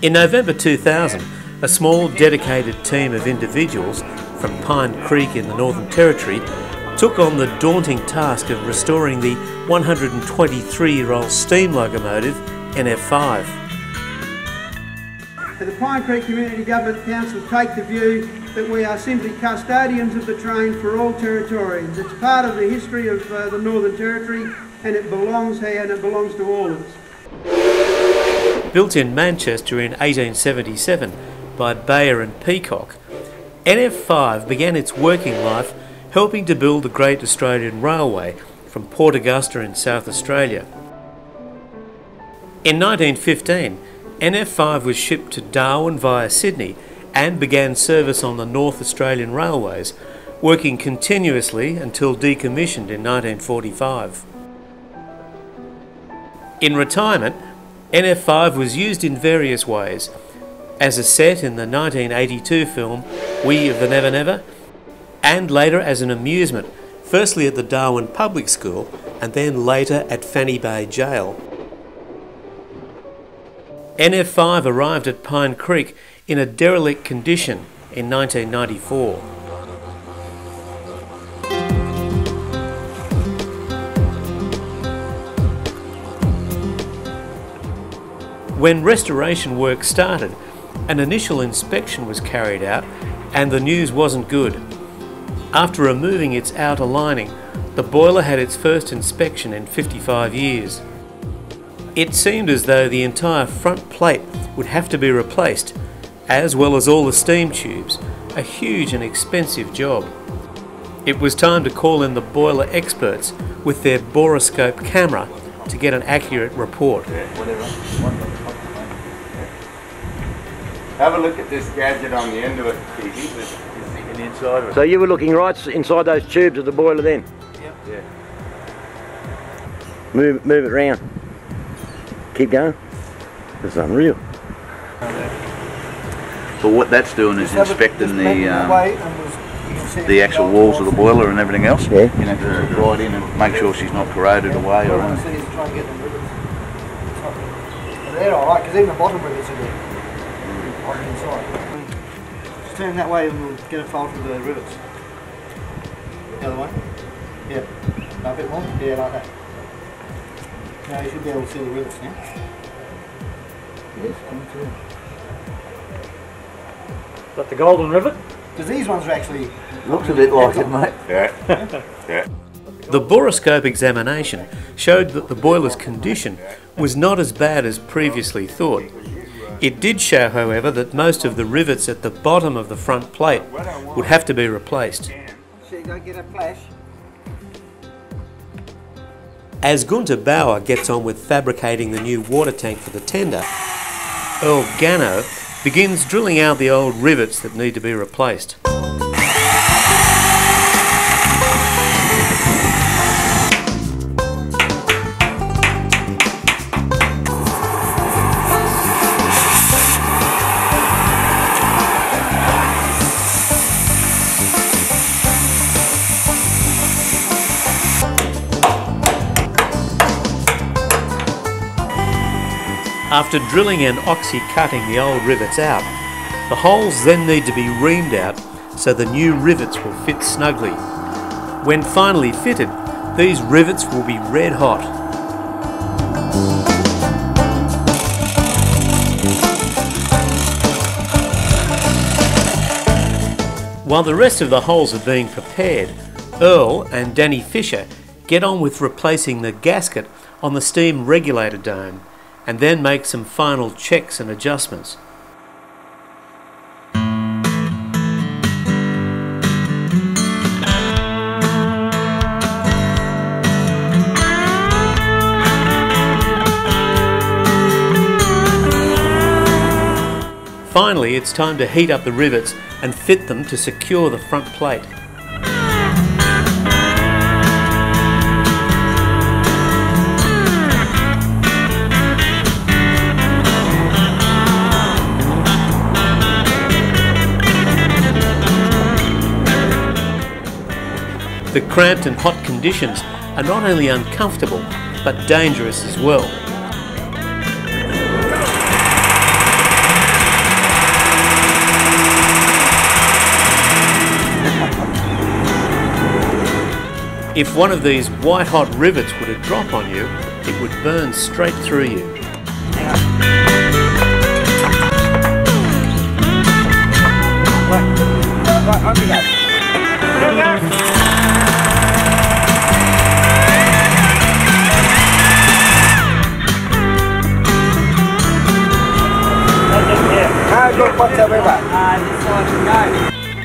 In November 2000, a small dedicated team of individuals from Pine Creek in the Northern Territory took on the daunting task of restoring the 123-year-old steam locomotive NF5. The Pine Creek Community Government Council take the view that we are simply custodians of the train for all Territorians. It's part of the history of the Northern Territory, and it belongs here and it belongs to all of us. Built in Manchester in 1877 by Beyer and Peacock, NF5 began its working life helping to build the Great Australian Railway from Port Augusta in South Australia. In 1915, NF5 was shipped to Darwin via Sydney and began service on the North Australian Railways, working continuously until decommissioned in 1945. In retirement, NF5 was used in various ways, as a set in the 1982 film We of the Never Never, and later as an amusement, firstly at the Darwin Public School and then later at Fannie Bay Jail. NF5 arrived at Pine Creek in a derelict condition in 1994. When restoration work started, an initial inspection was carried out and the news wasn't good. After removing its outer lining, the boiler had its first inspection in 55 years. It seemed as though the entire front plate would have to be replaced, as well as all the steam tubes, a huge and expensive job. It was time to call in the boiler experts with their borescope camera to get an accurate report. Have a look at this gadget on the end of it, Keithy. You're sticking inside of it. So you were looking right inside those tubes of the boiler then? Yep. Yeah. Move it round. Keep going. That's unreal. But what that's doing is inspecting the actual walls of the boiler and everything else. Yeah. You know, to right in and make sure she's not corroded away or anything. They're alright, because even the bottom rivets are there. On the inside. Just turn that way and we'll get a fold of the rivets. The other way? Yeah. No, a bit more? Yeah, like that. Now you should be able to see the rivets now. Yes, come through. Got the golden rivet? Because these ones are actually... Looks a bit like it, mate. Yeah. Yeah. The borescope examination showed that the boiler's condition was not as bad as previously thought. It did show, however, that most of the rivets at the bottom of the front plate would have to be replaced. So you go get a flash. As Gunter Bauer gets on with fabricating the new water tank for the tender, Earl Gano begins drilling out the old rivets that need to be replaced. After drilling and oxy-cutting the old rivets out, the holes then need to be reamed out so the new rivets will fit snugly. When finally fitted, these rivets will be red hot. While the rest of the holes are being prepared, Earl and Danny Fisher get on with replacing the gasket on the steam regulator dome, and then make some final checks and adjustments. Finally, it's time to heat up the rivets and fit them to secure the front plate. The cramped and hot conditions are not only uncomfortable, but dangerous as well. If one of these white hot rivets were to drop on you, it would burn straight through you. Right, on we go.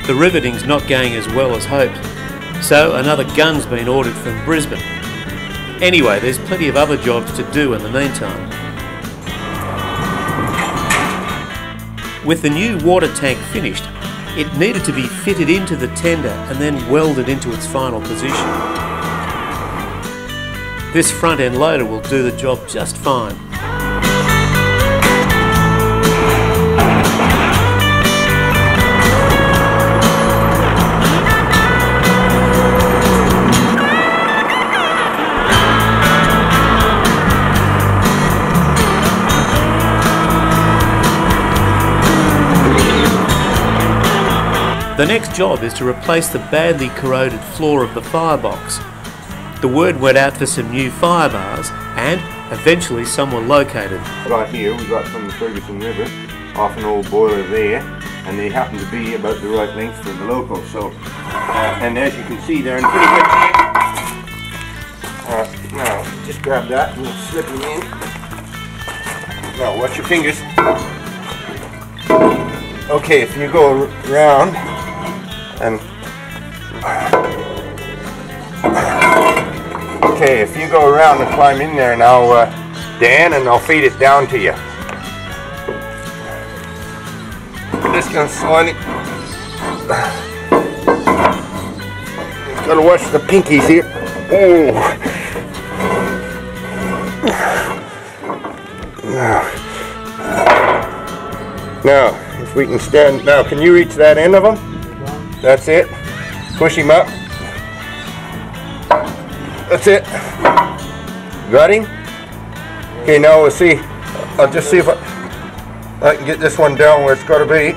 The riveting's not going as well as hoped, so another gun's been ordered from Brisbane. Anyway, there's plenty of other jobs to do in the meantime. With the new water tank finished, it needed to be fitted into the tender and then welded into its final position. This front end loader will do the job just fine. The next job is to replace the badly corroded floor of the firebox. The word went out for some new fire bars, and eventually some were located. Right here we got from the Ferguson River off an old boiler there, and they happen to be about the right length for the local. So, and as you can see, they're in pretty good shape. Now, just grab that and we'll slip them in. Now, watch your fingers. Okay, if you go around and okay, if you go around and climb in there now, Dan, and I'll feed it down to you. Just gonna slide it. Gotta watch the pinkies here. Oh. Now, if we can stand, now can you reach that end of them? That's it. Push him up. That's it. Got him? Okay, now we'll see. I'll just see if I can get this one down where it's got to be.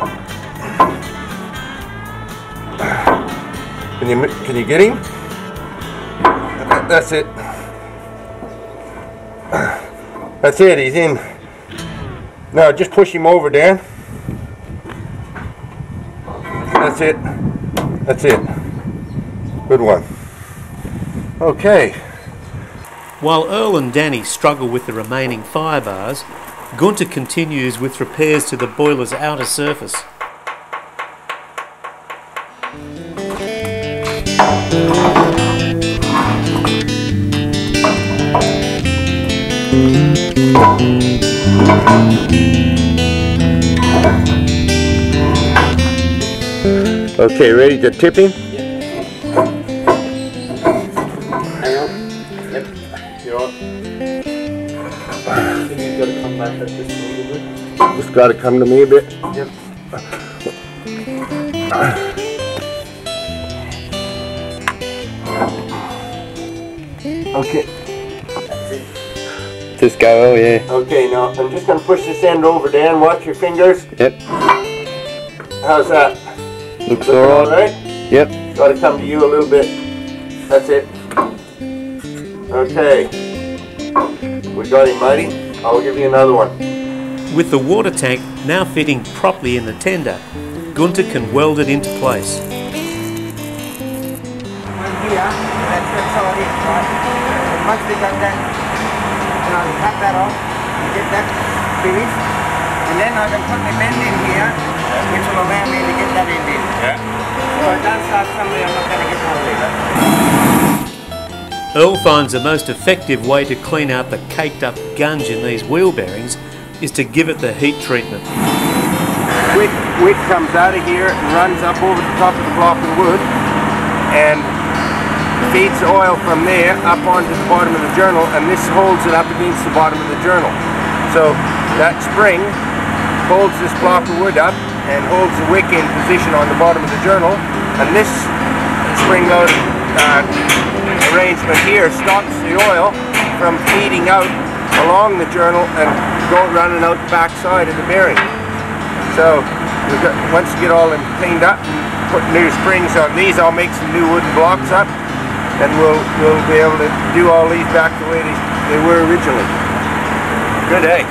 Can you get him? That's it. That's it, he's in. Now just push him over, Dan. That's it. That's it. Good one. Okay. While Earl and Danny struggle with the remaining fire bars, Gunter continues with repairs to the boiler's outer surface. Okay, ready to tip him? Hang on. Yep. You're on. I think you've got to come back at this a little bit. Just got to come to me a bit. Yep. Okay. That's it. Just go, oh yeah. Okay, now I'm just going to push this end over, Dan. Watch your fingers. Yep. How's that? Looks alright. Yep. Got to come to you a little bit. That's it. Okay. We got him, matey. I'll give you another one. With the water tank now fitting properly in the tender, Gunter can weld it into place. One here, that's all it is, right? Once we got that, cut that off, get that finished, and then I can put the bend in here, which will allow me to get that in there. Yeah. So I don't start somebody, I'm not going to get one later. Earl finds the most effective way to clean out the caked up gunge in these wheel bearings is to give it the heat treatment. Wick comes out of here and runs up over the top of the block of wood and feeds oil from there up onto the bottom of the journal, and this holds it up against the bottom of the journal. So that spring holds this block of wood up and holds the wick in position on the bottom of the journal, and this spring load arrangement here stops the oil from feeding out along the journal and running out the back side of the bearing. So once you get all them cleaned up and put new springs on these, I'll make some new wooden blocks up and we'll be able to do all these back the way they were originally. Good, eh?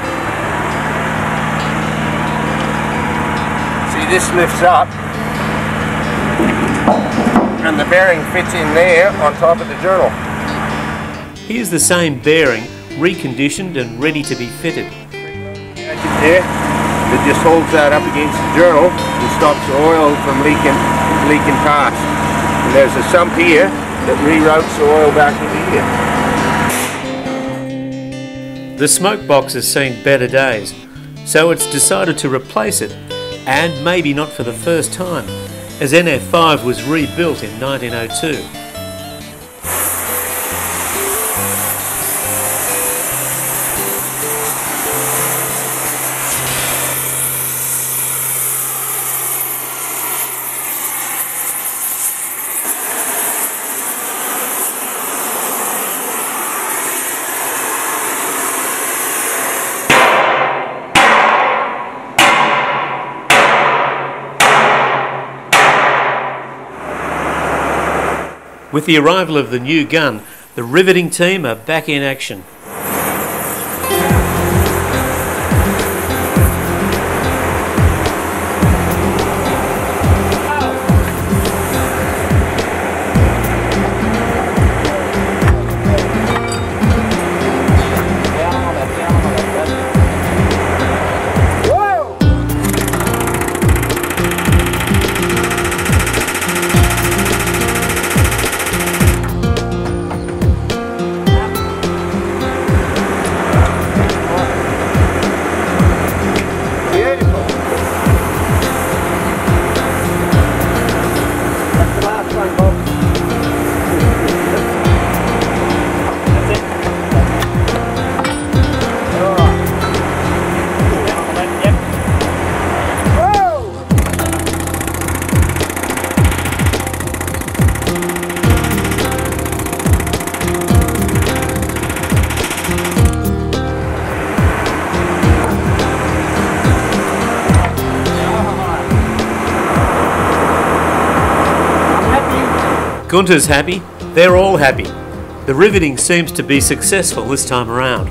See, this lifts up and the bearing fits in there on top of the journal. Here's the same bearing, reconditioned and ready to be fitted. There, it just holds that up against the journal and stops the oil from leaking past. And there's a sump here that reroutes the oil back into here. The smoke box has seen better days, so it's decided to replace it, and maybe not for the first time, as NF5 was rebuilt in 1902. With the arrival of the new gun, the riveting team are back in action. Gunter's happy, they're all happy. The riveting seems to be successful this time around.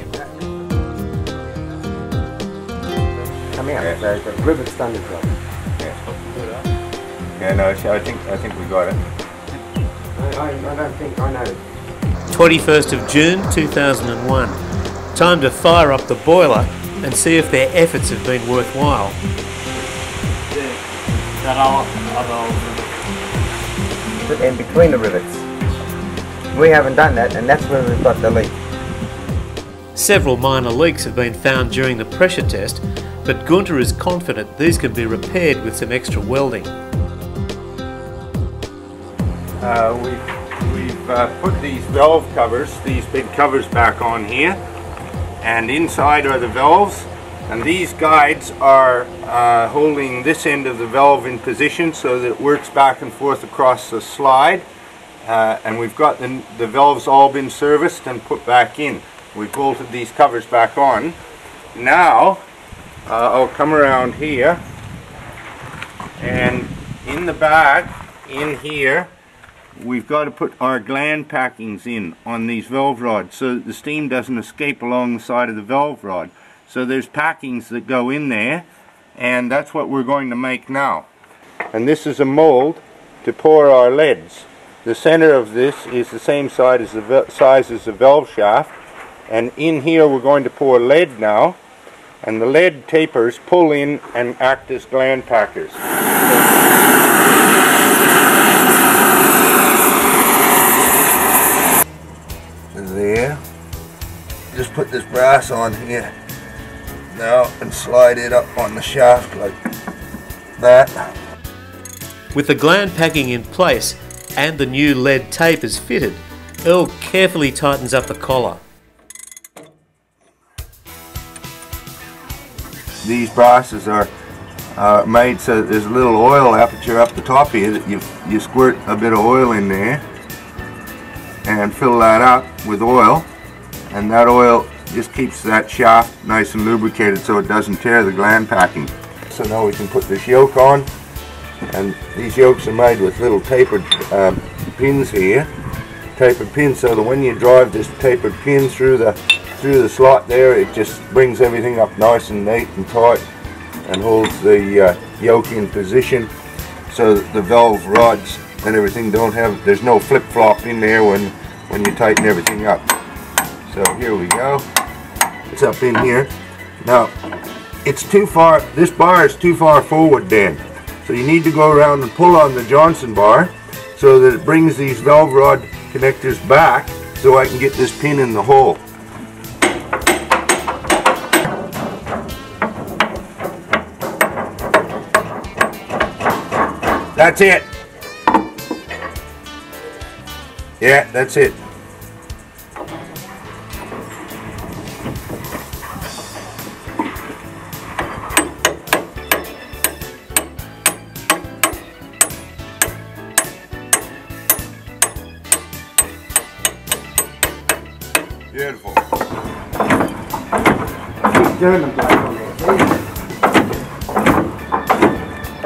Come out, so the rivet's done as well. Yeah, no, I think we got it. I don't think I know. 21st of June 2001. Time to fire up the boiler and see if their efforts have been worthwhile. In between the rivets. We haven't done that, and that's where we've got the leak. Several minor leaks have been found during the pressure test, but Gunter is confident these can be repaired with some extra welding. We've put these valve covers, these big covers back on here, and inside are the valves, and these guides are holding this end of the valve in position so that it works back and forth across the slide, and we've got the valves all been serviced and put back in. We've bolted these covers back on. Now I'll come around here, and in the back in here we've got to put our gland packings in on these valve rods so that the steam doesn't escape along the side of the valve rod. So there's packings that go in there, and that's what we're going to make now. And this is a mold to pour our leads. The center of this is the same size as the valve shaft, and in here we're going to pour lead now, and the lead tapers pull in and act as gland packers. There. Just put this brass on here now and slide it up on the shaft like that. With the gland packing in place and the new lead tapers fitted, Earl carefully tightens up the collar. These brasses are made so that there's a little oil aperture up the top here that you squirt a bit of oil in there and fill that up with oil, and that oil just keeps that shaft nice and lubricated so it doesn't tear the gland packing. So now we can put this yoke on, and these yokes are made with little tapered pins here, tapered pin, so that when you drive this tapered pin through the slot there, it just brings everything up nice and neat and tight and holds the yoke in position, so that the valve rods and everything there's no flip-flop in there when you tighten everything up. So here we go. It's up in here. Now, it's too far, this bar is too far forward then. So you need to go around and pull on the Johnson bar so that it brings these valve rod connectors back so I can get this pin in the hole. That's it. Yeah, that's it. Beautiful. Keep German black on there, please.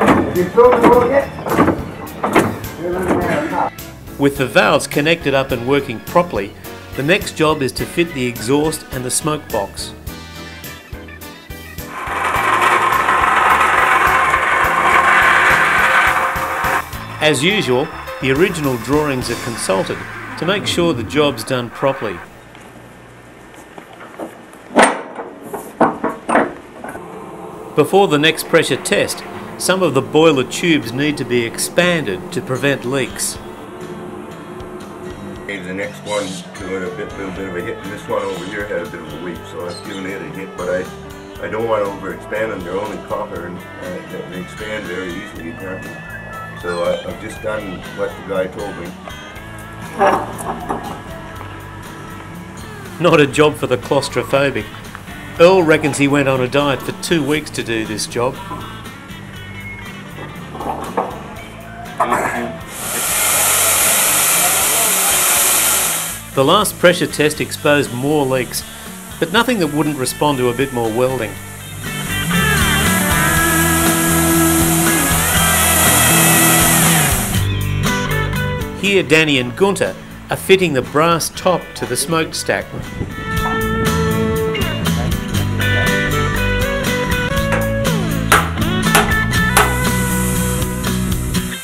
Have you filled the oil yet? With the valves connected up and working properly, the next job is to fit the exhaust and the smoke box. As usual, the original drawings are consulted to make sure the job's done properly. Before the next pressure test, some of the boiler tubes need to be expanded to prevent leaks. The next one doing a little bit of a hit, and this one over here had a bit of a leak, so I've given it a hit, but I don't want to overexpand them. They're only copper and they expand very easily apparently. So I've just done what the guy told me. Not a job for the claustrophobic. Earl reckons he went on a diet for 2 weeks to do this job. The last pressure test exposed more leaks, but nothing that wouldn't respond to a bit more welding. Here Danny and Gunter are fitting the brass top to the smokestack.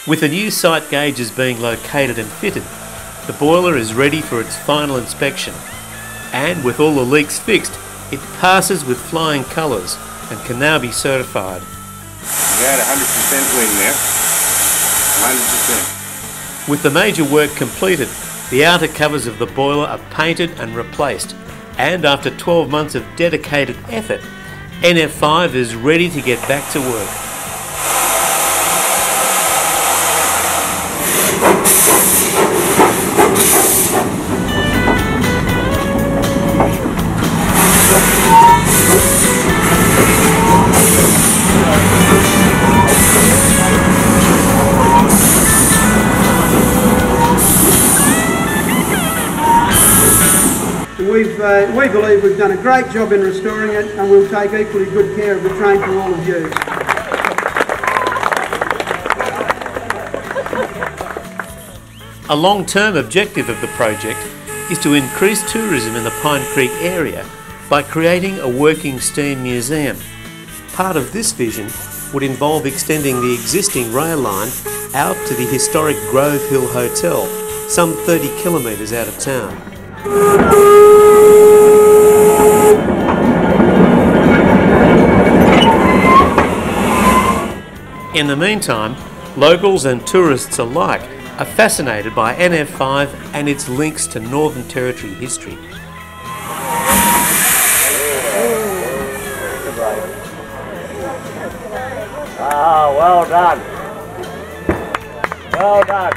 With the new sight gauges being located and fitted, the boiler is ready for its final inspection, and with all the leaks fixed, it passes with flying colours and can now be certified. We had 100% win there, 100%. With the major work completed, the outer covers of the boiler are painted and replaced, and after 12 months of dedicated effort, NF5 is ready to get back to work. We believe we've done a great job in restoring it, and we'll take equally good care of the train for all of you. A long-term objective of the project is to increase tourism in the Pine Creek area by creating a working steam museum. Part of this vision would involve extending the existing rail line out to the historic Grove Hill Hotel, some 30 kilometres out of town. In the meantime, locals and tourists alike are fascinated by NF5 and its links to Northern Territory history. Ah, well done. Well done.